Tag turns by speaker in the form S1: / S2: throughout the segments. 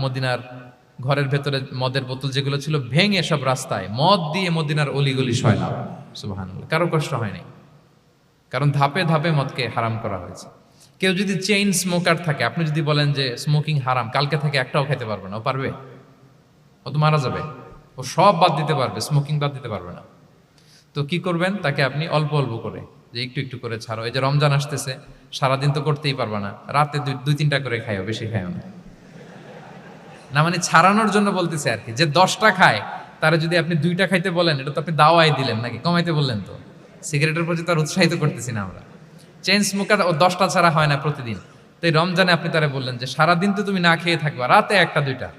S1: মদিনার ঘরের ভেতরে মদের বোতল যেগুলো ছিল ভেঙে সব রাস্তায় মদ দিয়ে মদিনার অলিগলি শয়লাম। সুবহানাল্লাহ, কারো কষ্ট হয়নি, কারণ ধাপে ধাপে মদকে হারাম করা হয়েছে। কেউ যদি চেইন স্মোকার থাকে, আপনি যদি বলেন যে স্মোকিং হারাম, কালকে থেকে একটাও খেতে পারবে না, ও পারবে? ও তো মারা যাবে। ও সব বাদ দিতে পারবে, স্মোকিং বাদ দিতে পারবে না। তো কি করবেন? তাকে আপনি অল্প অল্প করে, যে একটু একটু করে ছাড়ো। এই যে রমজান আসতেছে, সারাদিন তো করতেই পারবে না, রাতে দুই তিনটা করে খাইও, বেশি খাইও না। না মানে ছাড়ানোর জন্য বলতেছে আর কি। যে 10টা খায়, তারা যদি আপনি 2টা খাইতে বলেন, এটা তো আপনি দাওয়াই দিলেন নাকি, কমাইতে বললেন তো। সিগারেটের প্রতি তার উৎসাহিত করতেছি না আমরা। চেইন স্মোকার ও 10টা ছাড়া হয় না প্রতিদিন। তো এই রমজানে আপনি তারা বললেন যে সারাদিন তো তুমি না খেয়ে থাকবা, রাতে 1টা 2টা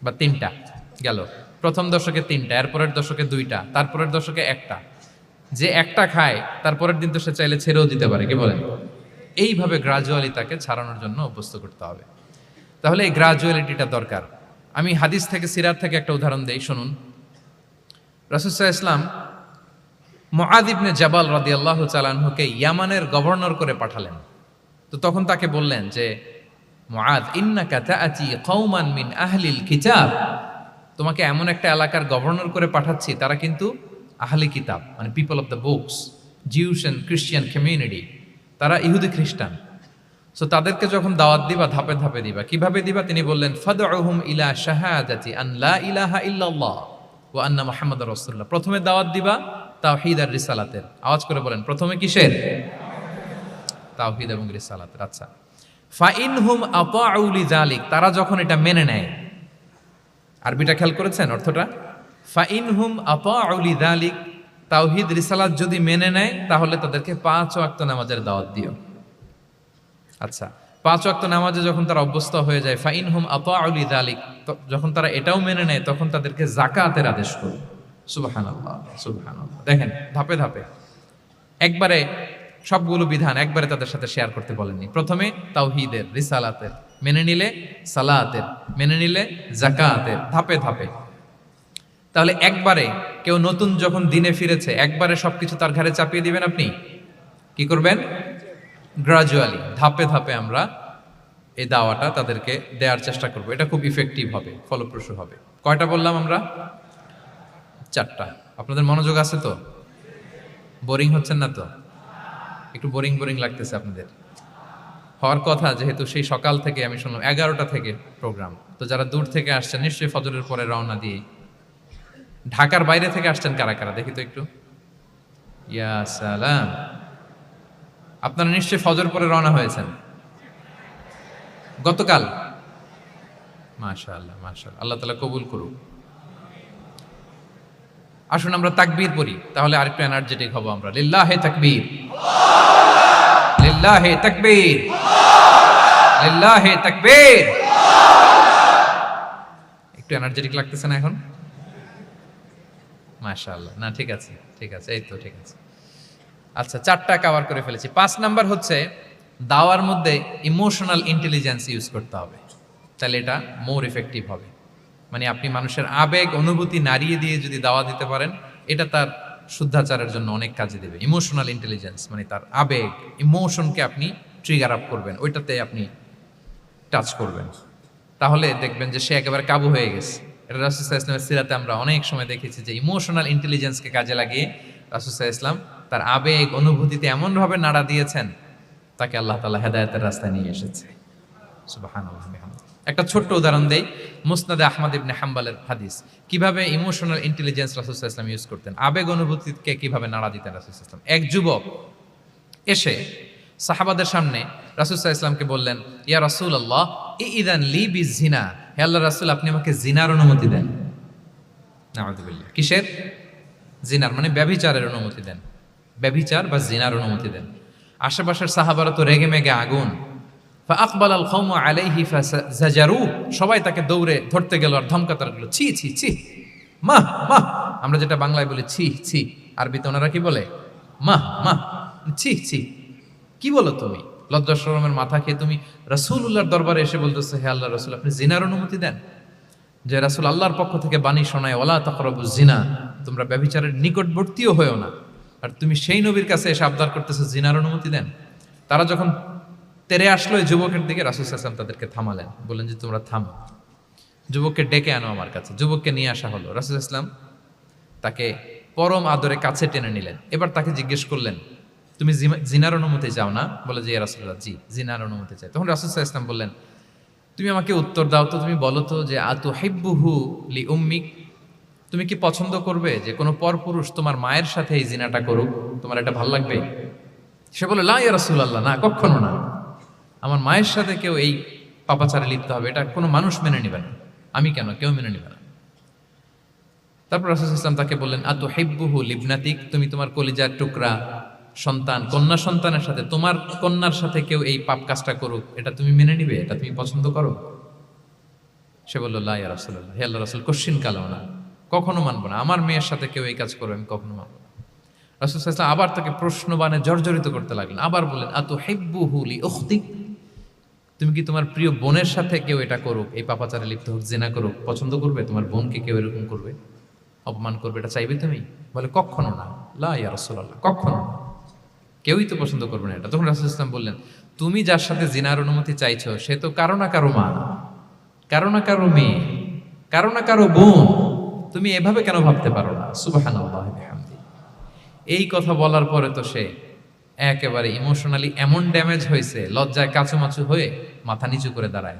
S1: বা 3টা গেল। প্রথম দশকে 3টা, এরপরের দশকে 2টা, তারপরের দশকে 1টা। যে 1টা খায় তারপরের দিন তো সে চাইলে ছেড়েও দিতে পারে, কি বলেন? এইভাবে গ্রাজুয়ালি তাকে ছাড়ানোর জন্য অভ্যস্ত করতে হবে। তাহলে এই গ্রাজুয়ালিটিটা দরকার। আমি হাদিস থেকে, সিরাত থেকে একটা উদাহরণ দেই, শুনুন। রাসূল সাল্লাল্লাহু আলাইহি ওয়াসাল্লাম মুআয ইবনে জাবাল রাদিয়াল্লাহু তাআলা আনহুকে ইয়ামানের গভর্নর করে পাঠালেন। তো তখন তাকে বললেন যে, মুআয, ইন্নাকা তাআতি কওমান মিন আহলিল কিতাব, তোমাকে এমন একটা এলাকার গভর্নর করে পাঠাচ্ছি, তারা কিন্তু আহলি কিতাব, মানে people of the books, Jews and Christian community, তারা ইহুদি খ্রিস্টান। সো তাদেরকে যখন দাওয়াত দিবা, ধাপে ধাপে দিবা। কিভাবে দিবা? তিনি বললেন, ফাদউহুম ইলা শাহাদাতি আন লা ইলাহা ইল্লাল্লাহ ওয়া আন্না মুহাম্মাদুর রাসূলুল্লাহ। প্রথমে দাওয়াত দিবা তাওহীদ আর রিসালাতের। আওয়াজ করে বলেন, প্রথমে কিসের? তাওহীদ এবং রিসালাতের। আচ্ছা, ফাইনহুম আতাউ লিযালিক, তারা যখন এটা মেনে নেয়। আরবিটা খেয়াল করেছেন অর্থটা? ফাইনহুম আতাউ লিযালিক, তাওহীদ রিসালাত যদি মেনে নেয়, তাহলে তাদেরকে 5 ওয়াক্ত নামাজের দাওয়াত দিও। আচ্ছা, 5 ওয়াক্ত নামাজে যখন তারা অভ্যস্ত হয়ে যায়, ফাইনহুম আতাউ লিযালিক, যখন তারা এটাও মেনে নেয়, তখন তাদেরকে যাকাতের আদেশ করো। সুবহানাল্লাহ, সুবহানাল্লাহ। দেখেন, ধাপে ধাপে, একবারে সবগুলো বিধান একবারে তাদের সাথে শেয়ার করতে বলেননি। প্রথমে তাওহীদের, রিসালাতের, মেনে নিলে সালাতের, মেনে নিলে যাকাতের, ধাপে ধাপে। তাহলে একবারে কেউ নতুন যখন দিনে ফিরেছে, একবারে সবকিছু তার ঘাড়ে চাপিয়ে দিবেন আপনি? কি করবেন? গ্রাজুয়ালি, ধাপে ধাপে আমরা এই দাওয়াটা তাদেরকে দেওয়ার চেষ্টা করব। এটা খুব ইফেক্টিভ হবে, ফলপ্রসূ হবে। কয়টা বললাম আমরা? 4টা। আপনাদের মনোযোগ আছে তো? বোরিং হচ্ছেন না তো? একটু বোরিং বোরিং লাগতেছে আপনাদের? হওয়ার কথা, যেহেতু সেই সকাল থেকে আমি শুনলাম 11টা থেকে প্রোগ্রাম। তো যারা দূর থেকে আসছেন, নিশ্চয়ই ফজরের পরে রওনা দিয়ে। ঢাকার বাইরে থেকে আসছেন কারা কারা, দেখি তো একটু। ইয়া সালাম, আপনারা নিশ্চয়ই ফজর পরে রওনা হয়েছেন গতকাল। মাশাআল্লাহ, মাশাআল্লাহ, আল্লাহ তাআলা কবুল করুক। আসুন আমরা তাকবীর পড়ি, তাহলে আরেকটু এনার্জেটিক হব আমরা। লিল্লাহি তাকবীর, লিল্লাহি তাকবীর, লিল্লাহি তাকবীর। একটু এনার্জেটিক লাগতেছে না এখন? মাশাআল্লাহ। না, ঠিক আছে, ঠিক আছে, এই তো ঠিক আছে। আচ্ছা, 4টা কভার করে ফেলেছি। 5 নাম্বার হচ্ছে দাওয়ার মধ্যে ইমোশনাল ইন্টেলিজেন্স ইউজ করতে হবে, তাহলে এটা মোর ইফেক্টিভ হবে। মানে আপনি মানুষের আবেগ অনুভূতি নাড়িয়ে দিয়ে যদি দাওয়া দিতে পারেন, এটা তার শুদ্ধাচারের জন্য অনেক কাজে দেবে। ইমোশনাল ইন্টেলিজেন্স মানে তার আবেগ, ইমোশনকে আপনি ট্রিগার আপ করবেন, ওইটাতে আপনি টাচ করবেন, তাহলে দেখবেন যে সে একেবারে কাবু হয়ে গেছে। এটা রাসূল সাল্লাল্লাহু আলাইহি ওয়াসাল্লামের সিরাতে আমরা অনেক সময় দেখেছি যে ইমোশনাল ইন্টেলিজেন্সকে কাজে লাগিয়ে রাসূল সাল্লাল্লাহু আলাইহি ওয়াসাল্লাম তার আবেগ অনুভূতিতে এমনভাবে নাড়া দিয়েছেন, তাকে আল্লাহ তাআলা হেদায়েতের রাস্তায় নিয়ে এসেছে। সুবহানাল্লাহ। একটা ছোট্ট উদাহরণ দেই, মুসনাদে আহমদ ইবনে হাম্বলের হাদিস, কিভাবে ইমোশনাল ইন্টেলিজেন্স রাসূল সাল্লাল্লাহু আলাইহি ওয়াসাল্লাম ইউজ করতেন, আবেগ অনুভূতিকে কিভাবে নাড়া দিতেন রাসূল সাল্লাল্লাহু আলাইহি ওয়াসাল্লাম। এক যুবক এসে সাহাবাদের সামনে রাসূল সাল্লাল্লাহু আলাইহি ওয়াসাল্লামকে বললেন, ইয়া রাসূলুল্লাহ, ইযান লি বিজিনা, হে আল্লাহর রাসূল, আপনি আমাকে জিনার অনুমতি দেন। নাউযুবিল্লাহ। কিসের? জিনার, মানে ব্যভিচারের অনুমতি দেন। ব্যভিচার বা জিনার অনুমতি দেন। আশেপাশের সাহাবারা তো রেগে মেগে আগুন। ফাআকবাল আল কওমু আলাইহি ফাজাজারু, সবাই তাকে দৌড়ে ধরতে গেল আর ধমকাতে লাগলো, ছি ছি ছি, মাহ মাহ। আমরা যেটা বাংলায় বলি ছি ছি, আরবিতে ওনারা কি বলে? মাহ মাহ, ছি ছি। কি বলো তুমি? লজ্জা শরমের মাথা খেয়ে তুমি রাসূলুল্লাহর দরবারে এসে বলতেছে, হে আল্লাহর রাসূল, আপনি জিনার অনুমতি দেন। যে রাসূল আল্লাহর পক্ষ থেকে বাণী শোনায়, ওয়ালা তাকরাবুজ জিনা, তোমরা ব্যভিচারের নিকটবর্তীও হয়ো না, আর তুমি সেই নবীর কাছে এসে আবদার করতেছো জিনার অনুমতি দেন। তারা যখন তেরে আসলো এই যুবকের দিকে, রাসূল সাল্লাল্লাহু আলাইহি ওয়াসাল্লাম তাদেরকে থামালেন, বললেন যে তোমরা থামো, যুবককে ডেকে আনো আমার কাছে। যুবককে নিয়ে আসা হলো। রাসূল সাল্লাল্লাহু আলাইহি ওয়াসাল্লাম তাকে পরম আদরে কাছে টেনে নিলেন। এবার তাকে জিজ্ঞেস করলেন, তুমি জিনার অনুমতি চাও না? বলে যে ইয়া রাসূলুল্লাহ, জি জিনার অনুমতি চাই। তখন রাসূল সাল্লাল্লাহু আলাইহি ওয়াসাল্লাম বললেন, তুমি আমাকে উত্তর দাও তো, তুমি বলো তো যে আতুহিব্বুহু লি উম্মিক, তুমি কি পছন্দ করবে যে কোনো পরপুরুষ তোমার মায়ের সাথে এই জিনাটা করুক? তোমার এটা ভালো লাগবে? সে বলে লা ইয়া রাসূলুল্লাহ, না কখনো না, আমার মায়ের সাথে কেউ এই পাপাচারে লিপ্ত হবে এটা কোনো মানুষ মেনে নেবে না। আমি কেন, কেউ মেনে নেবে না। তারপর রাসূল সাল্লাল্লাহু আলাইহি ওয়াসাল্লাম তাকে বললেন আতুহিব্বুহু লিবনাতিক, তুমি তোমার কলিজার টুকরা সন্তান, কন্যা সন্তানের সাথে, তোমার কন্যার সাথে কেউ এই পাপ কাজটা করুক, এটা তুমি মেনে নিবে? এটা তুমি পছন্দ করো? সে বলল লা ইয়া রাসূলুল্লাহ, হে আল্লাহর রাসূল, কশিন কালেও না, কখনো মানবো না, আমার মেয়ের সাথে কেউ এই কাজ করবে আমি কখনো মানবো না। রাসূল সাল্লাল্লাহু আলাইহি ওয়াসাল্লাম আবার তাকে প্রশ্নবাণে জর্জরিত করতে লাগলেন, আবার বললেন আতুহিব্বুহু লি উখতিক, তুমি কি তোমার প্রিয় বোনের সাথে কেউ এটা করুক, এই পাপাচারে লিপ্ত হোক, জিনা করুক, পছন্দ করবে? তোমার বোনকে কেউ এরকম করবে, অপমান করবে, এটা চাইবে তুমি? বলে কখনো না, লা ইয়া রাসূলুল্লাহ, কখনো না, কেউই তো পছন্দ করবে না এটা। তখন রাসূল সাল্লাল্লাহু আলাইহি ওয়াসাল্লাম বললেন, তুমি যার সাথে জিনার অনুমতি চাইছো সে তো কারো না কারো মা, কারো না কারো মেয়ে, কারো না কারো বোন, তুমি এভাবে কেন ভাবতে পারো না? সুবহানাল্লাহি বিহামদি। এই কথা বলার পরে তো সে একেবারে ইমোশনালি এমন ড্যামেজ হয়েছে, লজ্জায় কাচুমাচু হয়ে মাথা নিচু করে দাঁড়ায়।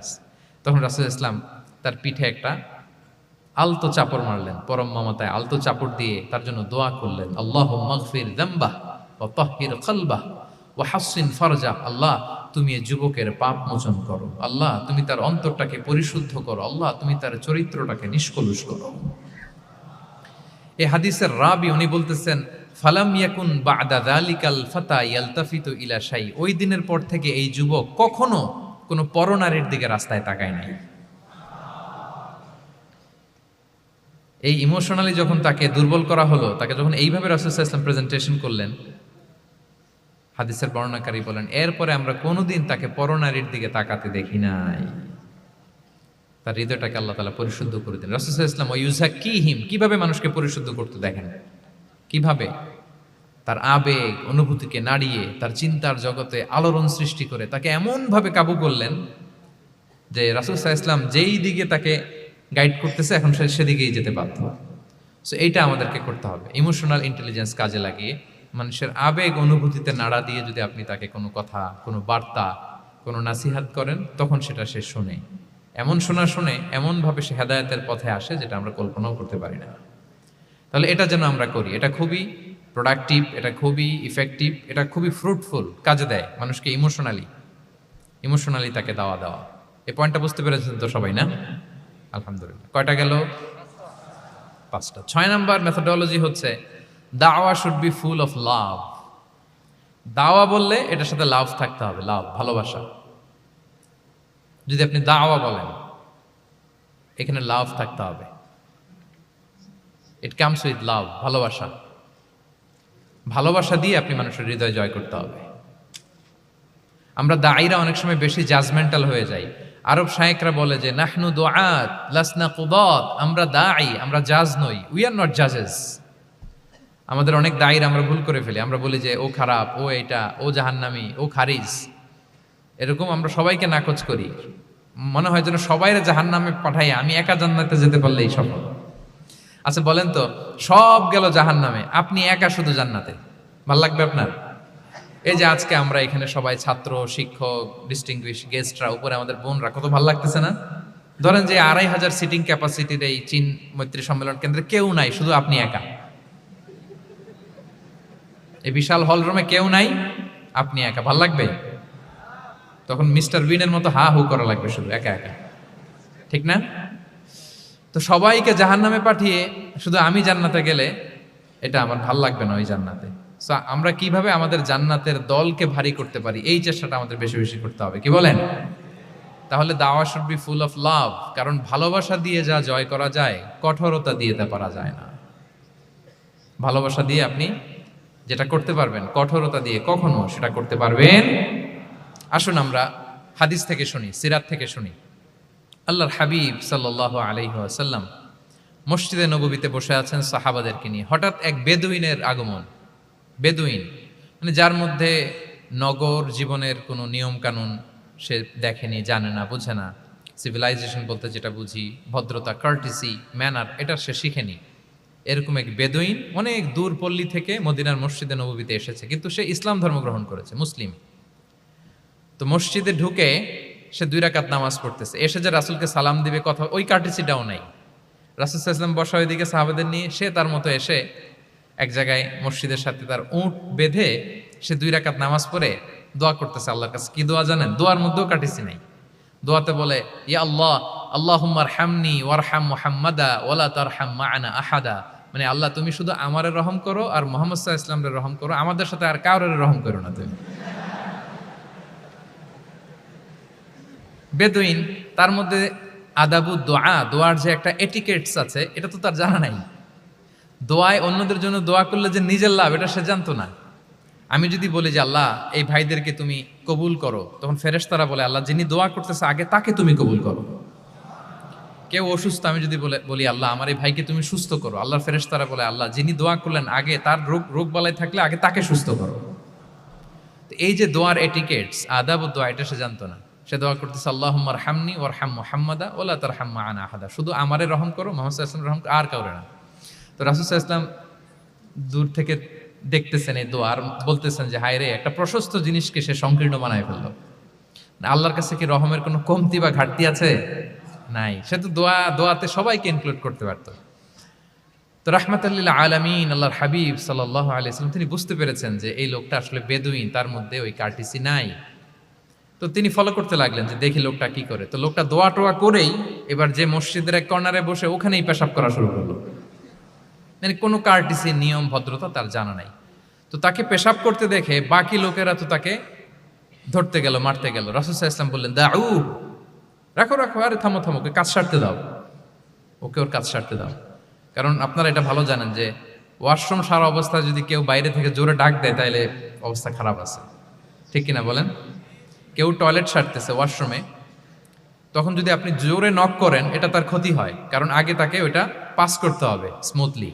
S1: তখন রাসূল ইসলাম তার পিঠে একটা আলতো চাপড় মারলেন, পরম মমতায় আলতো চাপড় দিয়ে তার জন্য দোয়া করলেন, আল্লাহুম্মা গফির যামবাহ ওয়া তাহহির কলবাহ ওয়া হাসসিন ফারজাহ, আল্লাহ তুমি এই যুবকের পাপ মোচন করো, আল্লাহ তুমি তার অন্তরটাকে পরিশুদ্ধ করো, আল্লাহ তুমি তার চরিত্রটাকে নিষ্কলুষ করো। এই হাদিসের রাবি উনি বলতেছেন, ফালাম ইয়াকুন বা'দা যালিকাল ফাতা ইয়ালতাফিতু ইলা শাই, ওই দিনের পর থেকে এই যুবক কখনো কোনো পরনারীর দিকে রাস্তায় তাকায় নাই। এই ইমোশনালি যখন তাকে দুর্বল করা হলো, তাকে যখন এইভাবে রাসূল সাল্লাল্লাহু আলাইহি ওয়াসাল্লাম প্রেজেন্টেশন করলেন, হাদিসের বর্ণনাকারী বলেন এরপরে আমরা কোনোদিন তাকে পরনারীর দিকে তাকাতে দেখি নাই। তার হৃদয়টাকে আল্লাহ তাআলা পরিশুদ্ধ করে দিলেন। রাসূল সাল্লাল্লাহু আলাইহি ওয়াসাল্লাম ওয়ায়ুযাক্কিহিম, কিভাবে মানুষকে পরিশুদ্ধ করতে দেখেন, কিভাবে তার আবেগ অনুভূতিকে নাড়িয়ে তার চিন্তার জগতে আলোড়ন সৃষ্টি করে তাকে এমনভাবে কাবু করলেন যে রাসূল সাল্লাল্লাহু আলাইহি ওয়াসাল্লাম যেই দিকে তাকে গাইড করতেছে এখন সে সেদিকেই যেতে বাধ্য। সো এইটা আমাদেরকে করতে হবে, ইমোশনাল ইন্টেলিজেন্স কাজে লাগিয়ে মানুষের আবেগ অনুভূতিতে নাড়া দিয়ে যদি আপনি তাকে কোনো কথা, কোনো বার্তা, কোনো নাসিহাত করেন, তখন সেটা সে শুনে, এমন শুনে এমনভাবে সে হেদায়েতের পথে আসে যেটা আমরা কল্পনাও করতে পারি না। তাহলে এটা যেন আমরা করি, এটা খুবই প্রোডাক্টিভ, এটা খুবই ইফেক্টিভ, এটা খুবই ফ্রুটফুল, কাজে দেয় মানুষকে ইমোশনালি তাকে দেওয়া। এই পয়েন্টটা বুঝতে পেরেছেন তো সবাই, না? আলহামদুলিল্লাহ। কয়টা গেল? 5টা। 6 নাম্বার মেথোডোলজি হচ্ছে দাওয়া should be full of love. দাওয়া বললে এটার সাথে লাভ থাকতে হবে, লাভ, ভালোবাসা। যদি আপনি দাওয়া বলেন এখানে লাভ থাকতে হবে, ইট কামস উইথ লাভ, ভালোবাসা। ভালোবাসা দিয়ে আপনি মানুষের হৃদয় জয় করতে হবে। আমরা দায়ীরা অনেক সময় বেশি জাজমেন্টাল হয়ে যাই। আরব শায়েকরা বলে যে নাহনু দুআত লাসনা কুদাত, আমরা দাঈ, আমরা জাজ নই, উই আর নট জাজেস। আমাদের অনেক দায়ীরা আমরা ভুল করে ফেলি, আমরা বলি যে ও খারাপ, ও এটা, ও জাহান্নামী, ও খারিজ, এরকম আমরা সবাইকে নাকচ করি। মনে হয় যেন সবাইরে জাহান্নামে পাঠাই, আমি একা জান্নাতে যেতে পারলেই সফল। আচ্ছা বলেন তো, সব গেল জাহান্নামে, আপনি একা শুধু জান্নাতে, ভাল লাগবে আপনার? এই যে আজকে আমরা এখানে সবাই ছাত্র, শিক্ষক, ডিস্টিংগুইশ গেস্টরা, উপরে আমাদের বোনরা, কত ভালো লাগতেছে না? ধরেন যে 2500 সিটিং ক্যাপাসিটির এই চীন মৈত্রী সম্মেলন কেন্দ্রে কেউ নাই, শুধু আপনি একা। এই বিশাল হল রুমে কেউ নাই, আপনি একা, ভাল লাগবে? তখন মিস্টার বিনের মতো হা হু করা লাগবে, শুধু একা একা, ঠিক না? তো সবাইকে জাহান্নামে পাঠিয়ে শুধু আমি জান্নাতে গেলে এটা আমার ভাল লাগবে না, ওই জান্নাতে। সো আমরা কিভাবে আমাদের জান্নাতের দলকে ভারী করতে পারি, এই চেষ্টাটা আমাদের বেশি বেশি করতে হবে, কি বলেন? তাহলে দাওয়া should be full of love, কারণ ভালোবাসা দিয়ে যা জয় করা যায় কঠোরতা দিয়ে তা পারা যায় না। ভালোবাসা দিয়ে আপনি যেটা করতে পারবেন, কঠোরতা দিয়ে কখনো সেটা করতে পারবেন। আসুন আমরা হাদিস থেকে শুনি, সিরাত থেকে শুনি। আল্লাহর হাবিব সাল্লাল্লাহু আলাইহি ওয়াসাল্লাম মসজিদে নববীতে বসে আছেন সাহাবাদেরকে নিয়ে। হঠাৎ এক বেদুইনের আগমন। বেদুইন মানে যার মধ্যে নগর জীবনের কোনো নিয়ম কানুন সে দেখেনি, জানে না, বুঝে না। সিভিলাইজেশন বলতে যেটা বুঝি, ভদ্রতা, কার্টিসি, ম্যানার, এটা সে শিখেনি। এরকম এক বেদুইন অনেক দূর পল্লী থেকে মদিনার মসজিদে নববীতে এসেছে, কিন্তু সে ইসলাম ধর্ম গ্রহণ করেছে, মুসলিম। তো মসজিদে ঢুকে সে 2 রাকাত নামাজ পড়তেছে, এসে যে রাসূলকে সালাম দিবে, কথা, ওই কার্টিসিটাও নাই। রাসূল সাল্লাল্লাহু আলাইহি ওয়াসাল্লাম বসা ওইদিকে সাহাবাদের নিয়ে, সে তার মতো এসে এক জায়গায় মসজিদের সাথে তার উট বেঁধে সে 2 রাকাত নামাজ পড়ে দোয়া করতেছে আল্লাহর কাছে। কি দোয়া জানেন? দোয়ার মধ্যেও কাটিসি নাই। দোয়াতে বলে, ইয়া আল্লাহ, আল্লাহুম্মা আরহামনি ওয়ারহাম মুহাম্মাদা ওয়ালা তারহাম মা'ানা আহাদা। মানে আল্লাহ, তুমি শুধু আমারে রহম করো আর মুহাম্মদ সাল্লাল্লাহু আলাইহি ওয়াসাল্লামের রহম করো, আমাদের সাথে আর কাউরে রহম করো না তুমি। বেদুইন, তার মধ্যে আদাবু দোয়া, দোয়ার যে একটা এটিকেটস আছে, এটা তো তার জানা নাই। দোয়ায় অন্যদের জন্য দোয়া করলে যে নিজের লাভ, এটা সে জানতো না। আমি যদি বলি যে আল্লাহ এই ভাইদেরকে তুমি কবুল করো, তখন ফেরেশতারা বলে আল্লাহ যিনি দোয়া করতেছে আগে তাকে তুমি কবুল করো। কেউ অসুস্থ, আমি যদি বলি আল্লাহ আমার এই ভাইকে তুমি সুস্থ করো, আল্লাহর ফেরেশতারা বলে আল্লাহ যিনি দোয়া করলেন আগে তার রোগ বালাই থাকলে আগে তাকে সুস্থ করো। তো এই যে দোয়ার এটিকেটস, আদাব ও দোয়া, এটা সে জানতো না। সে দোয়া করতেছে আল্লাহুম্মা আরহামনি ওয়ারহাম মুহাম্মাদা ওয়ালা তারহাম মা'ানা আহাদা, শুধু আমারে রহম করো, মুহাম্মদ সাল্লাল্লাহু আলাইহি ওয়াসাল্লাম রহম করো, আর কাউরে না। তো রাসূল সাল্লাল্লাহু আলাইহি ওয়াসাল্লাম দূর থেকে দেখতেছেন এই দোয়া, আর বলতেছেন যে হায় রে, একটা প্রশস্ত জিনিসকে সে সংকীর্ণ বানায় ফেললো। আল্লাহর কাছে কি রহমের কোনো কমতি বা ঘাটতি আছে? নাই। সে তো দোয়াতে সবাইকে ইনক্লুড করতে পারতো। তো রাহমাতাল লিল আলামিন আল্লাহর হাবিব সাল্লাল্লাহু আলাইহি ওয়াসাল্লাম তিনি বুঝতে পেরেছেন যে এই লোকটা আসলে বেদুইন, তার মধ্যে ওই কার্টিসি নাই। তো তিনি ফলো করতে লাগলেন যে দেখি লোকটা কি করে। তো লোকটা দোয়া টোয়া করেই এবার যে মসজিদের এক কর্নারে বসে ওখানেই পেশাব করা শুরু করলো। মানে কোনো কার্টিসি, নিয়ম, ভদ্রতা তার জানা নাই। তো তাকে পেশাব করতে দেখে বাকি লোকেরা তো তাকে ধরতে গেল, মারতে গেল। রাসূল সাল্লাল্লাহু আলাইহি ওয়াসাল্লাম বললেন, দাউ, রাখো রাখো, আরে থামো থামো, ওকে কাজ সারতে দাও, ওকে ওর কাজ সারতে দাও। কারণ আপনারা এটা ভালো জানেন যে ওয়াশরুম সারা অবস্থায় যদি কেউ বাইরে থেকে জোরে ডাক দেয় তাহলে অবস্থা খারাপ আছে, ঠিক কিনা বলেন? কেউ টয়লেট সারতেছে ওয়াশরুমে, তখন যদি আপনি জোরে নক করেন এটা তার ক্ষতি হয়, কারণ আগে তাকে ওইটা পাস করতে হবে স্মুথলি।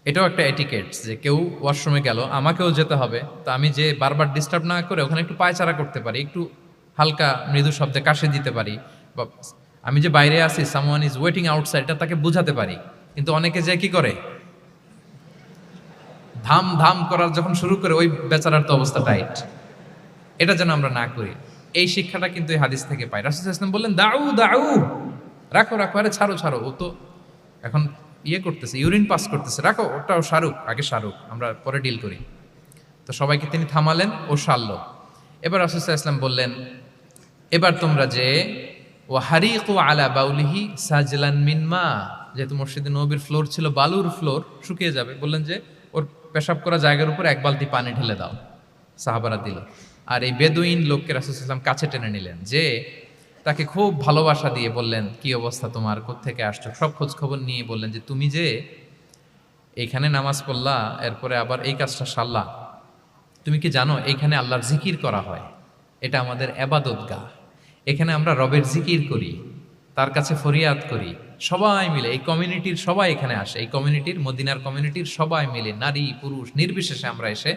S1: এটাও একটা এটিকেটস যে কেউ ওয়াশরুমে গেল, আমাকেও যেতে হবে, তো আমি যে বারবার ডিস্টার্ব না করে ওখানে একটু পায়চারা করতে পারি, একটু হালকা মৃদু শব্দে কাশে দিতে পারি, বা আমি যে বাইরে আছি, সামওয়ান ইজ ওয়েটিং আউটসাইড, এটা তাকে বুঝাতে পারি। কিন্তু অনেকে যে কি করে, ধাম ধাম করার যখন শুরু করে, ওই বেচারার তো অবস্থা টাইট। এটা যেন আমরা না করি, এই শিক্ষাটা কিন্তু এই হাদিস থেকে পাই। রাসূল সাল্লাল্লাহু আলাইহি ওয়াসাল্লাম বললেন, দাউ দাউ, রাখো রাখো, আরে ছাড়ো ছাড়ো, ও তো এখন করতেছে, ইউরিন পাস করতেছে, রাখো, ওটাও সারুক, আগে সারুক, আমরা পরে ডিল করি। তো সবাইকে তিনি থামালেন, ও সারল। এবার রাসূল সাল্লাল্লাহু আলাইহি ওয়াসাল্লাম বললেন, এবার তোমরা যে ওয়াহারিকু আলা বাউলিহি সাজলান মিন মা, যেহেতু মসজিদে নববীর ফ্লোর ছিল বালুর ফ্লোর, শুকিয়ে যাবে, বললেন যে ওর পেশাব করা জায়গার উপর 1 বালতি পানি ঢেলে দাও। সাহাবারা দিল। আর এই বেদুইন লোককে রাসূল সাল্লাল্লাহু আলাইহি ওয়াসাল্লাম কাছে টেনে নিলেন, যে তাকে খুব ভালোবাসা দিয়ে বললেন, কি অবস্থা তোমার, কোত্থেকে আসছো, সব খোঁজ খবর নিয়ে বললেন যে তুমি যে এইখানে নামাজ পড়লা, এরপরে আবার এই কাজটা সারলা, তুমি কি জানো এইখানে আল্লাহর জিকির করা হয়, এটা আমাদের ইবাদতগাহ, এখানে আমরা রবের জিকির করি, তার কাছে ফরিয়াদ করি, সবাই মিলে এই কমিউনিটির সবাই এখানে আসে, এই কমিউনিটির, মদিনার কমিউনিটির সবাই মিলে, নারী পুরুষ নির্বিশেষে আমরা এসে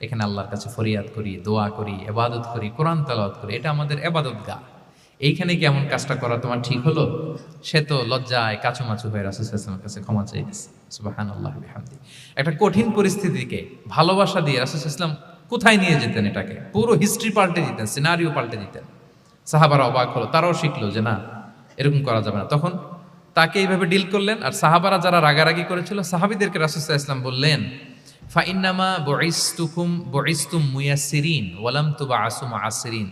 S1: এখানে আল্লাহর কাছে ফরিয়াদ করি, দোয়া করি, ইবাদত করি, কোরআন তেলাওয়াত করি, এটা আমাদের ইবাদতগাহ। এইখানে কি এমন কাজটা করা তোমার ঠিক হলো? সে তো লজ্জায় কাচুমাচু হয়ে রাসূল সাল্লাল্লাহু আলাইহি ওয়াসাল্লামের কাছে ক্ষমা চাইছে। সুবহানাল্লাহ বিহামদি। একটা কঠিন পরিস্থিতিকে ভালোবাসা দিয়ে রাসূল সাল্লাল্লাহু আলাইহি ওয়াসাল্লাম কোথায় নিয়ে যেতেন, এটাকে পুরো হিস্ট্রি পাল্টে দিতেন, সিনারিও পাল্টে দিতেন। সাহাবারা অবাক হলো, তারাও শিখলো যে না, এরকম করা যাবে না। তখন তাকে এইভাবে ডিল করলেন। আর সাহাবারা যারা রাগারাগি করেছিল, সাহাবীদেরকে রাসূল সাল্লাল্লাহু আলাইহি ওয়াসাল্লাম বললেন, ফাইন্নামা বুইসতুম মুয়াসসিরিন ওয়া লাম তুবআসু মুআসসিরিন,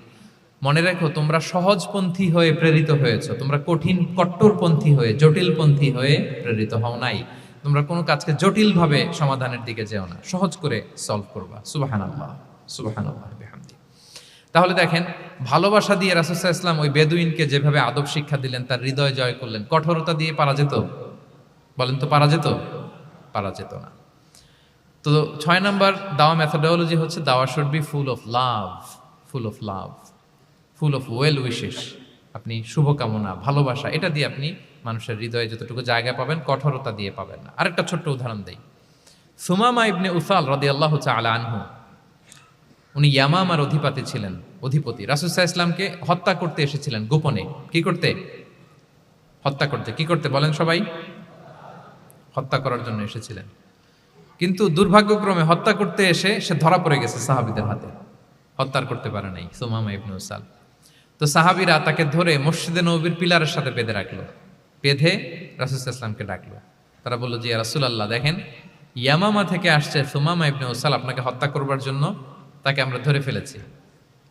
S1: মনে রেখো তোমরা সহজপন্থী হয়ে প্রেরিত হয়েছো, তোমরা কঠিন কট্টরপন্থী হয়ে, জটিলপন্থী হয়ে প্রেরিত হও নাই। তোমরা কোনো কাজকে জটিলভাবে সমাধানের দিকে যেও না, সহজ করে সলভ করবা। সুবহানাল্লাহ, সুবহানাল্লাহ বিহামদি। তাহলে দেখেন, ভালোবাসা দিয়ে রাসূল সাল্লাল্লাহু আলাইহি ওয়াসাল্লাম ওই বেদুইনকে যেভাবে আদব শিক্ষা দিলেন, তার হৃদয় জয় করলেন, কঠোরতা দিয়ে পারা যেত? বলেন তো পারা যেত? পারা যেত না। তো 6 নাম্বার দাওয়া মেথোডোলজি হচ্ছে, দাওয়া should be full of love, full of love, full of well wishes. আপনি শুভকামনা, ভালোবাসা, এটা দিয়ে আপনি মানুষের হৃদয়ে যতটুকু জায়গা পাবেন, কঠোরতা দিয়ে পাবেন না। আরেকটা ছোট্ট উদাহরণ দেই। সুমামা ইবনে উসাল রাদিয়াল্লাহু তাআলা আনহু, উনি ইয়ামামার অধিপতি। রাসূল সাল্লাল্লাহু আলাইহি ওয়াসাল্লামকে হত্যা করতে এসেছিলেন গোপনে। কি করতে? হত্যা করতে। কি করতে বলেন সবাই? হত্যা করার জন্য এসেছিলেন। কিন্তু দুর্ভাগ্যক্রমে হত্যা করতে এসে সে ধরা পড়ে গেছে সাহাবীদের হাতে, হত্যা করতে পারে নাই সুমামা ইবনে উসাল। তো সাহাবীরা তাকে ধরে মসজিদে নববীর পিলারের সাথে বেঁধে রাখলো, বেঁধে রাসূল সাল্লাল্লাহু আলাইহি ওয়াসাল্লামকে ডাকলো। তারা বলল যে ইয়া রাসূলুল্লাহ, দেখেন ইয়ামামা থেকে আসছে সুমামা ইবনে উসাল আপনাকে হত্যা করবার জন্য, তাকে আমরা ধরে ফেলেছি,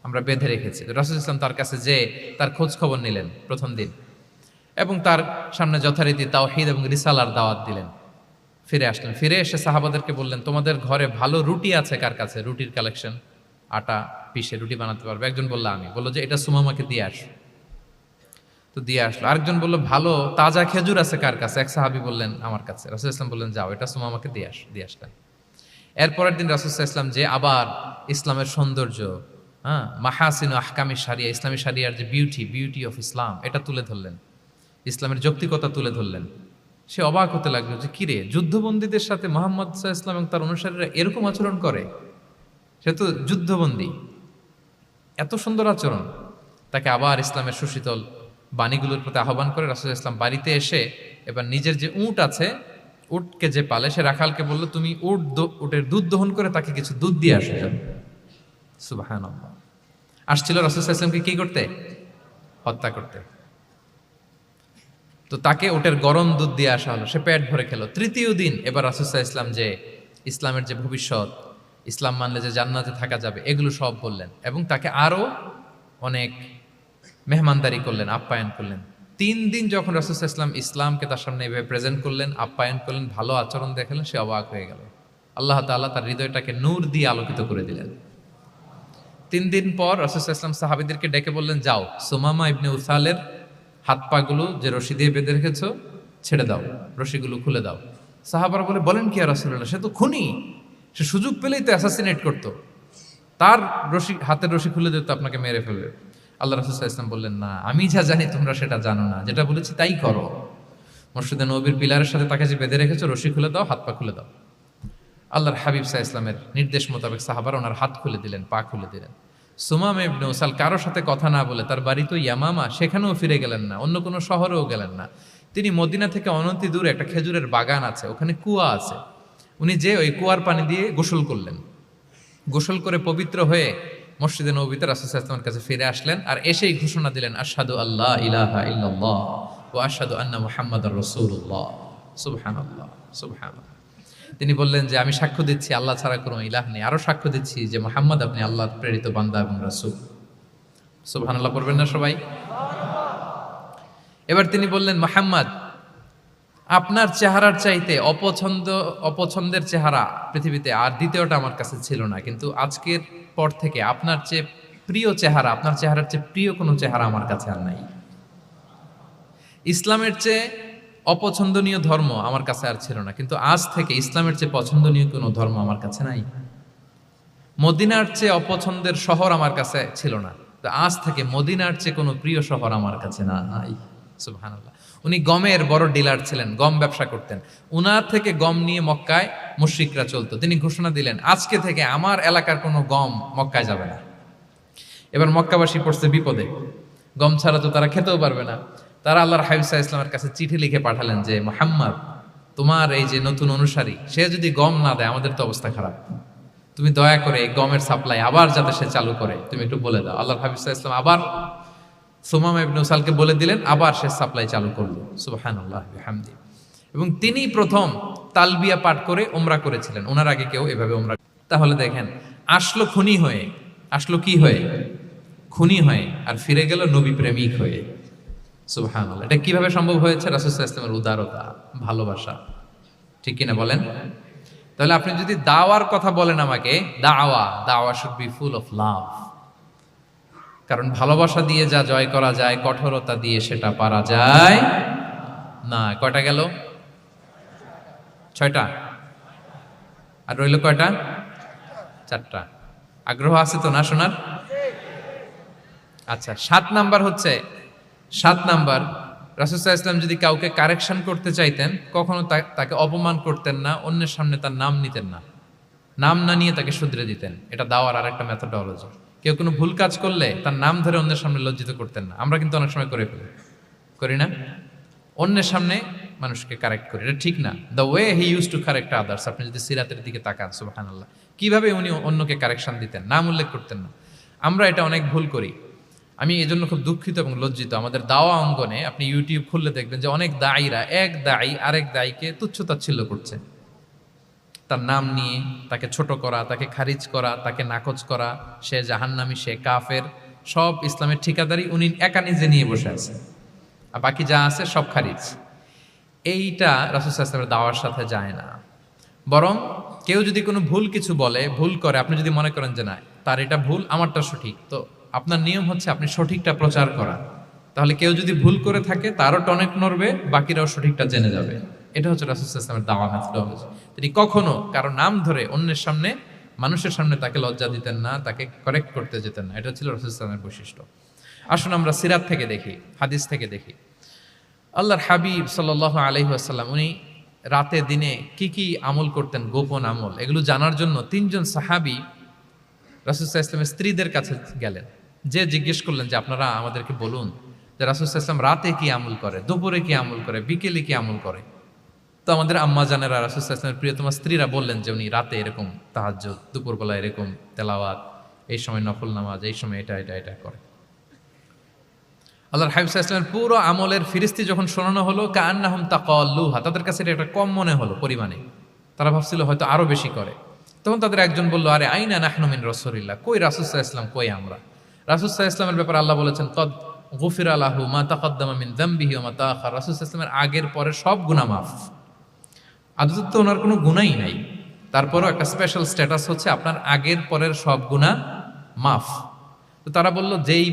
S1: আমরা বেঁধে রেখেছি। রাসূল সাল্লাল্লাহু আলাইহি ওয়াসাল্লাম তার কাছে যে তার খোঁজ খবর নিলেন প্রথম দিন, এবং তার সামনে যথারীতি তাওহীদ এবং রিসালার দাওয়াত দিলেন। ফিরে আসলেন, ফিরে এসে সাহাবাদেরকে বললেন, তোমাদের ঘরে ভালো রুটি আছে কার কাছে? রুটির কালেকশন, আটা পিষে রুটি বানাতে পারবে। একজন বলল আমি। বললো যে এটা সুমামাকে দিয়ে আসো। তো দিয়ে আসলো। আরেকজন বললো ভালো তাজা খেজুর আছে কার কাছে? এক সাহাবী বললেন আমার কাছে। রাসূল ইসলাম বললেন যাও, এটা সুমামাকে দিয়ে আসলেন। এরপরের দিন রাসূল ইসলাম যে আবার ইসলামের সৌন্দর্য, মাহাসিন আহকামি শারিয়া, ইসলামী শারিয়ার যে বিউটি অফ ইসলাম, এটা তুলে ধরলেন, ইসলামের যৌক্তিকতা তুলে ধরলেন। সে অবাক হতে লাগলো যে কিরে, যুদ্ধবন্দীদের সাথে মুহাম্মদ সাল্লাল্লাহু আলাইহি ওয়াসাল্লাম এবং তার অনুসারীরা এরকম আচরণ করে? সে তো যুদ্ধবন্দী, এত সুন্দর আচরণ। তাকে আবার ইসলামের সুশীতল বাণীগুলোর প্রতি আহ্বান করে রাসূল ইসলাম বাড়িতে এসে এবার নিজের যে উট আছে, উটকে যে পালে, সে রাখালকে বলল তুমি উটের দুধ দহন করে তাকে কিছু দুধ দিয়ে আসো। সুবহানাল্লাহ। আসছিল রাসূল সাল্লাল্লাহু আলাইহি ওয়াসাল্লামকে কি করতে? হত্যা করতে। তো তাকে ওটের গরম দুধ দিয়ে আসা হলো, সে পেট ভরে খেলো। তৃতীয় দিন এবার রাসূল সাল্লাল্লাহু আলাইহি ওয়াসাল্লাম যে ইসলামের যে ভবিষ্যৎ, ইসলাম মানলে যে জান্নাতে থাকা যাবে, এগুলো সব বললেন এবং তাকে আরো অনেক মেহমানদারি করলেন, আপ্যায়ন করলেন। 3 দিন যখন রাসূল সাল্লাল্লাহু আলাইহি ওয়াসাল্লাম ইসলামকে তার সামনে এভাবে প্রেজেন্ট করলেন, আপ্যায়ন করলেন, ভালো আচরণ দেখালেন, সে অবাক হয়ে গেল। আল্লাহ তাআলা তার হৃদয়টাকে নূর দিয়ে আলোকিত করে দিলেন। 3 দিন পর রাসূল সাল্লাল্লাহু আলাইহি ওয়াসাল্লাম সাহাবীদেরকে ডেকে বললেন, যাও সুমামা ইবনে উসালের হাত পাগুলো যে রশি দিয়ে বেঁধে রেখেছো ছেড়ে দাও, রশিগুলো খুলে দাও। সাহাবারা বলেন কি ইয়া রাসূলুল্লাহ, সে তো খুনি, সে সুযোগ পেলেই তো অ্যাসাসিনেট করতো, তার হাতের রশি খুলে দিত আপনাকে মেরে ফেলবে। আল্লাহ রাসূল সাল্লাল্লাহু আলাইহি ওয়াসাল্লাম বললেন, না, আমি যা জানি তোমরা সেটা জানো না, যেটা বলেছি তাই করো। মসজিদে নববীর পিলারের সাথে তাকে যে বেঁধে রেখেছো, রশি খুলে দাও, হাত পা খুলে দাও। আল্লাহর হাবিব সাল্লাল্লাহু আলাইহি ওয়াসাল্লামের নির্দেশ মোতাবেক সাহাবারা ওনার হাত খুলে দিলেন, পা খুলে দিলেন। সুমামা ইবনে উসাল কারোর সাথে কথা না বলে, তার বাড়ি তো ইয়ামামা, সেখানেও ফিরে গেলেন না, অন্য কোনো শহরেও গেলেন না। তিনি মদিনা থেকে অনতি দূরে একটা খেজুরের বাগান আছে, ওখানে কুয়া আছে, উনি যে ওই কুয়ার পানি দিয়ে গোসল করলেন। গোসল করে পবিত্র হয়ে মসজিদে নববীতে রাসূল সাল্লাল্লাহু আলাইহি ওয়াসাল্লামের কাছে ফিরে আসলেন, আর এসেই ঘোষণা দিলেন, আশহাদু আল্লা ইলাহা ইল্লাল্লাহ ওয়া আশহাদু আন্না মুহাম্মাদার রাসূলুল্লাহ। সুবহানাল্লাহ, সুবহানাল্লাহ। তিনি বললেন যে আমি সাক্ষ্য দিচ্ছি আল্লাহ ছাড়া কোনো ইলাহ নেই, আরো সাক্ষ্য দিচ্ছি যে মুহাম্মদ আপনি আল্লাহর প্রেরিত বান্দা এবং রাসূল। সুবহানাল্লাহ পড়বেন না সবাই? এবার তিনি বললেন, মুহাম্মদ, আপনার চেহারার চাইতে অপছন্দের চেহারা পৃথিবীতে আর দ্বিতীয়টা আমার কাছে ছিল না, কিন্তু আজকের পর থেকে আপনার চেয়ে প্রিয় চেহারা, আপনার চেহারার চেয়ে প্রিয় কোনো চেহারা আমার কাছে আর নাই। ইসলামের চেয়ে অপছন্দনীয় ধর্ম আমার কাছে আর ছিল না, কিন্তু আজ থেকে ইসলামের চেয়ে পছন্দনীয় কোনো ধর্ম আমার কাছে নাই। মদিনার চেয়ে অপছন্দের শহর আমার কাছে ছিল না, তো আজ থেকে মদিনার চেয়ে কোনো প্রিয় শহর আমার কাছে নাই। সুবহানাল্লাহ। উনি গমের বড় ডিলার ছিলেন, গম ব্যবসা করতেন। উনার থেকে গম নিয়ে মক্কায় মুশরিকরা চলতো। তিনি ঘোষণা দিলেন, আজকে থেকে আমার এলাকার কোনো গম মক্কায় যাবে না। এবার মক্কাবাসী পড়ছে বিপদে, গম ছাড়া তো তারা খেতেও পারবে না। তারা আল্লাহর হাবিব সাল্লাল্লাহু আলাইহি ওয়াসাল্লামের কাছে চিঠি লিখে পাঠালেন যে, মুহাম্মদ, তোমার এই যে নতুন অনুসারী, সে যদি গম না দেয় আমাদের তো অবস্থা খারাপ, তুমি দয়া করে এই গমের সাপ্লাই আবার যাতে সে চালু করে তুমি একটু বলে দাও। আল্লাহর হাবিব সাল্লাল্লাহু আলাইহি ওয়াসাল্লাম আবার সুমামা ইবনে উসালকে বলে দিলেন, আবার সে সাপ্লাই চালু করলো। সুবহানাল্লাহ বিহামদি। এবং তিনি প্রথম তালবিয়া পাঠ করে উমরা করেছিলেন, ওনার আগে কেউ এভাবে উমরা। তাহলে দেখেন, আসলো খুনি হয়ে, আসলো কি হয়ে? খুনি হয়ে, আর ফিরে গেল নবী প্রেমিক হয়ে। সুবহানাল্লাহ। এটা কিভাবে সম্ভব হয়েছে? রাসূল সাল্লাল্লাহু আলাইহি ওয়াসাল্লামের উদারতা, ভালোবাসা। ঠিক কিনা বলেন? তাহলে আপনি যদি দাওয়ার কথা বলেন আমাকে, দাওয়া should be full of love. কারণ ভালোবাসা দিয়ে যা জয় করা যায়, কঠোরতা দিয়ে সেটা পারা যায় না। কয়টা গেল? 6টা। আর রইল কয়টা? 4টা। আগ্রহ আছে তো না শোনার? আচ্ছা, 7 নাম্বার হচ্ছে, 7 নাম্বার, রাসূল সাল্লাল্লাহু আলাইহি ওয়াসাল্লাম যদি কাউকে কারেকশন করতে চাইতেন, কখনো তাকে অপমান করতেন না, অন্যের সামনে তার নাম নিতেন না। নাম না নিয়ে তাকে শুধরে দিতেন। এটা দাওয়ার আরেকটা মেথোডোলজি। কেউ কোনো ভুল কাজ করলে তার নাম ধরে অন্যের সামনে লজ্জিত করতেন না। আমরা কিন্তু অনেক সময় করে ফেলি, করি না? অন্যের সামনে মানুষকে কারেক্ট করি, এটা ঠিক না। The way he use to correct others, আপনি যদি সিরাতের দিকে তাকান, সুবহানাল্লাহ, কিভাবে উনি অন্যকে কারেকশন দিতেন, নাম উল্লেখ করতেন না। আমরা এটা অনেক ভুল করি। আমি এই জন্য খুব দুঃখিত এবং লজ্জিত। আমাদের দাওয়া অঙ্গনে আপনি ইউটিউব খুললে দেখবেন যে অনেক দায়ীরা, এক দায়ী আরেক দায়ীকে তুচ্ছ-তাচ্ছিল্য করছে, তার নাম নিয়ে তাকে ছোট করা, তাকে খারিজ করা, তাকে নাকচ করা, সে জাহান্নামী, সে কাফের, সব ইসলামের ঠিকাদারি উনি একা নিজে নিয়ে বসে আছে, আর বাকি যা আছে সব খারিজ। এইটা রাসূল সাল্লাল্লাহু আলাইহি ওয়াসাল্লামের দাওয়ার সাথে যায় না। বরং কেউ যদি কোনো ভুল কিছু বলে, ভুল করে, আপনি যদি মনে করেন যে না তার এটা ভুল, আমারটা সঠিক, তো আপনার নিয়ম হচ্ছে আপনি সঠিকটা প্রচার করা। তাহলে কেউ যদি ভুল করে থাকে তারও টনক নড়বে, বাকিরাও সঠিকটা জেনে যাবে। এটা হচ্ছে রাসূল সাল্লাল্লাহু আলাইহি ওয়াসাল্লামের দাওয়া মেথোডোলজি। তিনি কখনো কারো নাম ধরে অন্যের সামনে, মানুষের সামনে তাকে লজ্জা দিতেন না, তাকে কারেক্ট করতে যেতেন না। এটা ছিল রাসূল সাল্লাল্লাহু আলাইহি ওয়াসাল্লামের বৈশিষ্ট্য। আসুন আমরা সিরাত থেকে দেখি, হাদিস থেকে দেখি। আল্লাহর হাবিব সাল্লাল্লাহু আলাইহি ওয়াসাল্লাম উনি রাতে দিনে কি কি আমল করতেন, গোপন আমল, এগুলো জানার জন্য তিনজন সাহাবী রাসূল সাল্লাল্লাহু আলাইহি ওয়াসাল্লামের স্ত্রীদের কাছে গেলেন। যে জিজ্ঞেস করলেন যে আপনারা আমাদেরকে বলুন যে রাসূল সাল্লাল্লাহু আলাইহি ওয়াসাল্লাম রাতে কি আমল করে, দুপুরে কি আমল করে, বিকেলে কি আমল করে। তো আমাদের আম্মা জানেরা, রাসূল সাল্লাল্লাহু আলাইহি ওয়াসাল্লামের প্রিয়তমা স্ত্রীরা বললেন যে উনি রাতে এরকম তাহাজ্জুদ, দুপুরবেলা এরকম তেলাওয়াত, এই সময় নফল নামাজ, এই সময় এটা এটা এটা করে। আল্লাহর হাবিব সাল্লাল্লাহু আলাইহি ওয়াসাল্লামের পুরো আমলের ফিরিস্তি যখন শোনানো হলো, কাআন্নাহুম তাকাল্লুহা, তাদের কাছে এটা একটা কম মনে হলো পরিমাণে। তারা ভাবছিল হয়তো আরো বেশি করে। তখন তাদের একজন বলল, আরে আইনা নাহনু মিন রাসূলিল্লাহ, কই রাসূল সাল্লাল্লাহু আলাইহি ওয়াসাল্লাম, কই আমরা। রাসূল সাল্লাল্লাহু আলাইহি ওয়াসাল্লামের ব্যাপারে আল্লাহ বলেছেন, কদ গুফিরা লাহু মা তাকাদ্দামা মিন যামবিহি ওয়া মা তাআখার, রাসূল সাল্লাল্লাহু আলাইহি ওয়াসাল্লামের আগের পরের সব গুনাহ মাফ। আদতে তো ওনার কোনো গুনাহই নাই, তারপরও একটা স্পেশাল স্ট্যাটাস হচ্ছে আপনার আগের পরের সব গুনাহ মাফ। তো তারা বলল, যেই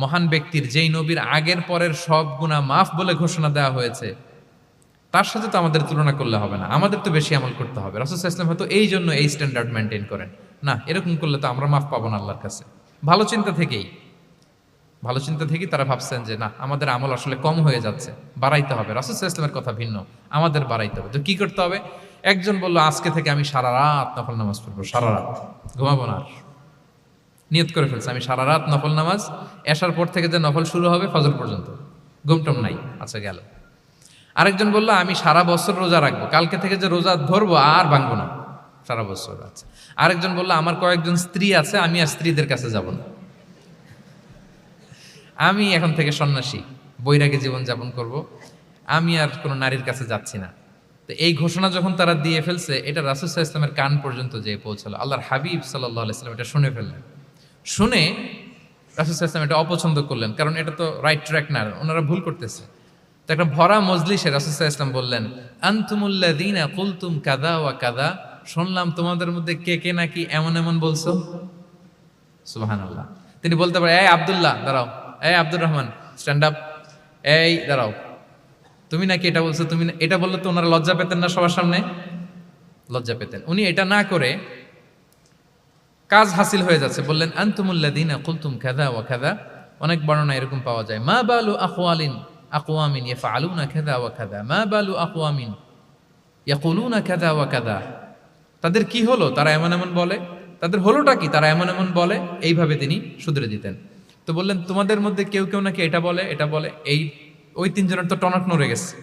S1: মহান ব্যক্তির, যেই নবীর আগের পরের সব গুনাহ মাফ বলে ঘোষণা দেওয়া হয়েছে, তার সাথে তো আমাদের তুলনা করলে হবে না, আমাদের তো বেশি আমল করতে হবে। রাসূল সাল্লাল্লাহু আলাইহি ওয়াসাল্লাম হয়তো এই জন্য এই স্ট্যান্ডার্ড মেনটেন করেন না, এরকম করলে তো আমরা মাফ পাবো না আল্লাহর কাছে। ভালো চিন্তা থেকেই তারা ভাবছেন যে না, আমাদের আমল আসলে কম হয়ে যাচ্ছে, বাড়াইতে হবে। রাসূল সাল্লাল্লাহু আলাইহি ওয়াসাল্লামের কথা ভিন্ন, আমাদের বাড়াইতে হবে। তো কি করতে হবে? একজন বলল, আজকে থেকে আমি সারা রাত নফল নামাজ পড়বো, সারা রাত ঘুমাবো না। আর নিয়ত করে ফেলছে, আমি সারা রাত নফল নামাজ, এশার পর থেকে যে নফল শুরু হবে ফজর পর্যন্ত, ঘুমটম নাই। আচ্ছা, গেল। আরেকজন বলল, আমি সারা বছর রোজা রাখবো, কালকে থেকে যে রোজা ধরবো আর ভাঙবো না, সারা বছর। আচ্ছা। আরেকজন বলল, আমার কয়েকজন স্ত্রী আছে, আমি আর স্ত্রীদের কাছে যাব না, আমি এখন থেকে সন্ন্যাসী, বৈরাগী জীবন যাপন করব, আমি আর কোনো নারীর কাছে যাচ্ছি না। তো এই ঘোষণা যখন তারা দিয়ে ফেলছে, এটা রাসূল সাল্লাল্লাহু আলাইহি ওয়াসাল্লামের কান পর্যন্ত যেয়ে পৌঁছালো। আল্লাহর হাবিব সাল্লাল্লাহু আলাইহি ওয়াসাল্লাম এটা শুনে ফেললেন। শুনে রাসূল সাল্লাল্লাহু আলাইহি ওয়াসাল্লাম এটা অপছন্দ করলেন, কারণ এটা তো রাইট ট্র্যাক না, ওনারা ভুল করতেছে। তো একটা ভরা মজলিসে রাসূল সাল্লাল্লাহু আলাইহি ওয়াসাল্লাম বললেন, আনতুমুল্লাযীনা কুলতুম কাযা ওয়া কাযা, শুনলাম তোমাদের মধ্যে কে কে নাকি এমন এমন বলছো। সুবহানাল্লাহ। তিনি বলতে পারেন, এই আব্দুল্লাহ দাঁড়াও, এই আব্দুর রহমান স্ট্যান্ড আপ, এই দাঁড়াও, তুমি নাকি এটা বলছো, তুমি এটা বললে তো ওনারা লজ্জা পেতেন না? সবার সামনে লজ্জা পেতেন। উনি এটা না করে কাজ হাসিল হয়ে যাচ্ছে, বললেন আনতুমুল্লাযীনা কুলতুম কাযা ওয়া কাযা। অনেক বর্ণনা এরকম পাওয়া যায়, মা বালু আকওয়ামিন ইয়াফআলুনা কাযা ওয়া কাযা, মা বালু আকওয়ামিন ইয়াকুলুনা কাযা ওয়া কাযা। তাদের কি হলো, তারা এমন এমন বলে, তাদের হলোটা কি, তারা এমন এমন বলে। এইভাবে তিনি শুধরে দিতেন। তো বললেন, তোমাদের মধ্যে কেউ কেউ নাকি এটা বলে, এটা বলে। ওই তিনজনের তো টনক নড়ে গেছে,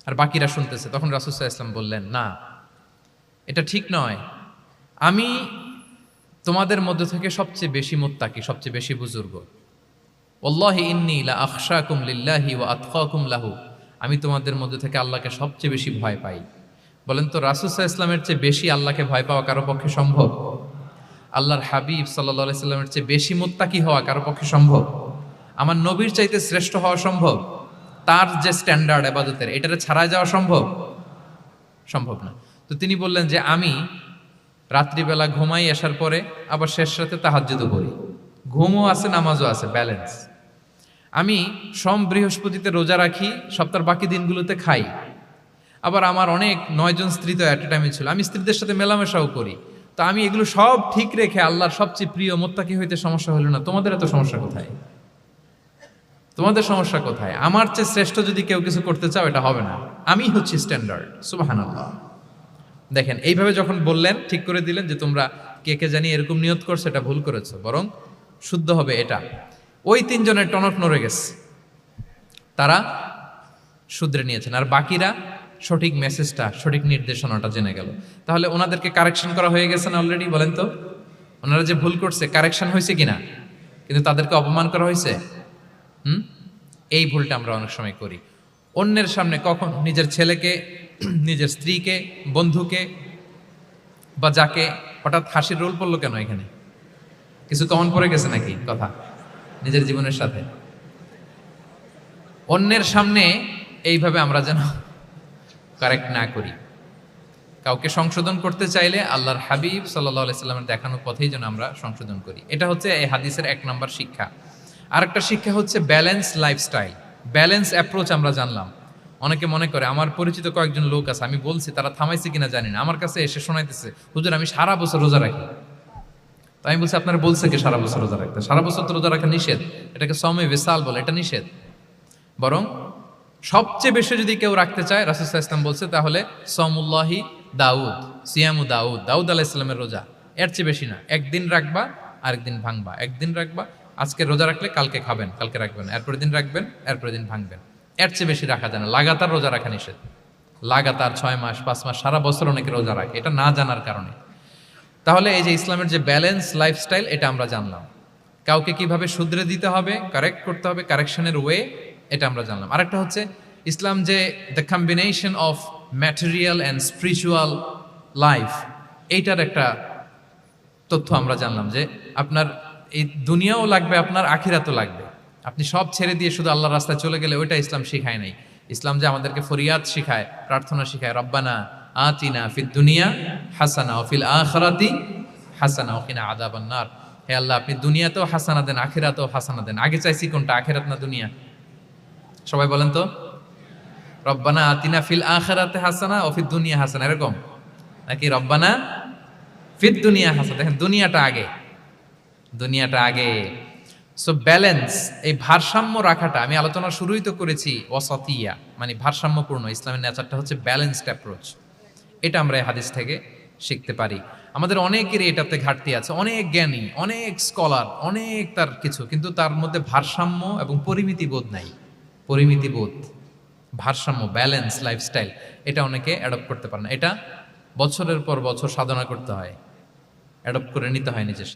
S1: আর বাকিরা শুনতেছে। তখন রাসূল সাল্লাল্লাহু আলাইহি ওয়াসাল্লাম বললেন, না, এটা ঠিক নয়। আমি তোমাদের মধ্যে থেকে সবচেয়ে বেশি মুত্তাকি, সবচেয়ে বেশি বুজুর্গ। ওয়াল্লাহি ইন্নী লা আখশাকুম লিল্লাহি ওয়া আতকাকুম লাহু, আমি তোমাদের মধ্যে থেকে আল্লাহকে সবচেয়ে বেশি ভয় পাই। বলেন তো, রাসূল সাল্লাল্লাহু আলাইহি ওয়াসাল্লামের চেয়ে বেশি আল্লাহকে ভয় পাওয়া কারো পক্ষে সম্ভব? আল্লাহর হাবিব সাল্লাল্লাহু আলাইহি ওয়াসাল্লামের চেয়ে বেশি মুত্তাকি হওয়া কারো পক্ষে সম্ভব? আমার নবীর চাইতে শ্রেষ্ঠ হওয়া সম্ভব? তার যে স্ট্যান্ডার্ড ইবাদতের, এটারে ছাড়াই যাওয়া সম্ভব? সম্ভব না। তো তিনি বললেন যে আমি রাত্রিবেলা ঘুমাই আসার পরে, আবার শেষ রাতে তাহাজ্জুদও করি, ঘুমও আছে নামাজও আছে, ব্যালেন্স। আমি সোম বৃহস্পতিতে রোজা রাখি, সপ্তাহের বাকি দিনগুলোতে খাই। আবার আমার অনেক 9 জন স্ত্রী তো অ্যাট এ টাইমে ছিল, আমি স্ত্রীদের সাথে মেলামেশাও করি। তো আমি এগুলো সব ঠিক রেখে আল্লাহর সবচেয়ে প্রিয় মুত্তাকি হইতে সমস্যা হলো না। তোমাদের এত সমস্যা কোথায়? তোমাদের সমস্যা কোথায়? আমার চেয়ে শ্রেষ্ঠ যদি কেউ কিছু করতে চাও, এটা হবে না, আমি হচ্ছি স্ট্যান্ডার্ড। সুবহানাল্লাহ। দেখেন এইভাবে যখন বললেন, ঠিক করে দিলেন যে তোমরা কে কে জানি এরকম নিয়ত করছো, এটা ভুল করেছো, বরং শুদ্ধ হবে এটা। ওই তিনজনের টনক নড়ে গেছে, তারা শুধরে নিয়েছেন, আর বাকিরা সঠিক মেসেজটা, সঠিক নির্দেশনাটা জেনে গেল। তাহলে ওনাদেরকে কারেকশন করা হয়ে গেছে না অলরেডি? বলেন তো, ওনারা যে ভুল করছে কারেকশন হয়েছে কিনা? কিন্তু তাদেরকে অপমান করা হয়েছে। এই ভুলটা আমরা অনেক সময় করি। অন্যের সামনে কখন নিজের ছেলেকে, নিজের স্ত্রীকে, বন্ধুকে বা যাকে, হঠাৎ হাসির রোল পড়লো কেন এখানে? কিছু কমন পড়ে গেছে নাকি কথা নিজের জীবনের সাথে? অন্যের সামনে এইভাবে আমরা যেন কারেক্ট না করি। কাউকে সংশোধন করতে চাইলে আল্লাহর হাবিব সাল্লাল্লাহু আলাইহি সাল্লামের দেখানো পথেই যেন আমরা সংশোধন করি। এটা হচ্ছে এই হাদিসের 1 নম্বর শিক্ষা। আরেকটা শিক্ষা হচ্ছে ব্যালেন্স লাইফস্টাইল, ব্যালেন্স অ্যাপ্রোচ আমরা জানলাম। অনেকে মনে করে, আমার পরিচিত কয়েকজন লোক আছে, আমি বলছি তারা থামাইছে কিনা জানি না, আমার কাছে এসে শোনাইতেছে, হুজুর আমি সারা বছর রোজা রাখি। তো আমি বলছি, আপনার বলছে কি সারা বছর রোজা রাখতে? সারা বছর তো রোজা রাখা নিষেধ, এটাকে সওমে বিসাল বলে, এটা নিষেধ। বরং সবচেয়ে বেশি যদি কেউ রাখতে চায়, রাসূল সাল্লাল্লাহু আলাইহি ওয়াসাল্লাম বলছে, তাহলে সওমুল্লাহি দাউদ, সিয়ামু দাউদ, দাউদ আলাইহিস সালামের রোজা। এর চেয়ে বেশি না। একদিন রাখবা, আরেকদিন ভাঙবা, একদিন রাখবা, আজকে রোজা রাখলে কালকে খাবেন, কালকে রাখবেন, এরপরের দিন রাখবেন, এরপরের দিন ভাঙবেন। এর চেয়ে বেশি রাখা যায় না। লাগাতার রোজা রাখা নিষেধ। লাগাতার 6 মাস 5 মাস সারা বছর অনেকে রোজা রাখে, এটা না জানার কারণে। তাহলে এই যে ইসলামের যে ব্যালেন্স লাইফস্টাইল, এটা আমরা জানলাম। কাউকে কিভাবে শুধরে দিতে হবে, কারেক্ট করতে হবে, কারেকশনের ওয়ে, এটা আমরা জানলাম। আরেকটা হচ্ছে ইসলাম যে the combination of material and spiritual life, এইটার একটা তথ্য আমরা জানলাম যে আপনার এই দুনিয়াও লাগবে, আপনার আখিরাতও লাগবে। আপনি সব ছেড়ে দিয়ে শুধু আল্লাহর রাস্তায় চলে গেলে ওইটা ইসলাম শিখায় নাই। ইসলাম যে আমাদেরকে ফরিয়াদ শিখায়, প্রার্থনা শিখায়, রব্বানা আতিনা ফিদ দুনিয়া হাসানা ওয়া ফিল আখিরাতি হাসানা ওয়া কিনা আযাবান নার। হে আল্লাহ, আপনি দুনিয়াতেও হাসানা দেন, আখিরাতেও হাসানা দেন। আগে চাইছি কোনটা, আখিরাত না দুনিয়া? সবাই বলেন তো। রব্বানা আতিনা ফিল আখিরাতি হাসানা ওয়া ফিদ দুনিয়া হাসানা, এরকম নাকি রব্বানা ফিদ দুনিয়া হাসানা? দেখেন, দুনিয়াটা আগে, দুনিয়াটা আগে। সো ব্যালেন্স, এই ভারসাম্য রাখাটা, আমি আলোচনা শুরুই তো করেছি ওয়াসাতিয়া, মানে ভারসাম্যপূর্ণ। ইসলামের নেচারটা হচ্ছে ব্যালেন্সড অ্যাপ্রোচ। এটা আমরা এই হাদিস থেকে শিখতে পারি। আমাদের অনেকেরই এটাতে ঘাটতি আছে, অনেক জ্ঞানী, অনেক স্কলার, অনেক তার কিছু, কিন্তু তার মধ্যে ভারসাম্য এবং পরিমিতি বোধ নাই। পরিমিতি বোধ, ভারসাম্য, ব্যালেন্স লাইফস্টাইল, এটা অনেকে অ্যাডপ্ট করতে পারে না। এটা বছরের পর বছর সাধনা করতে হয়, অ্যাডপ্ট করে নিতে হয় নিজের সাথে।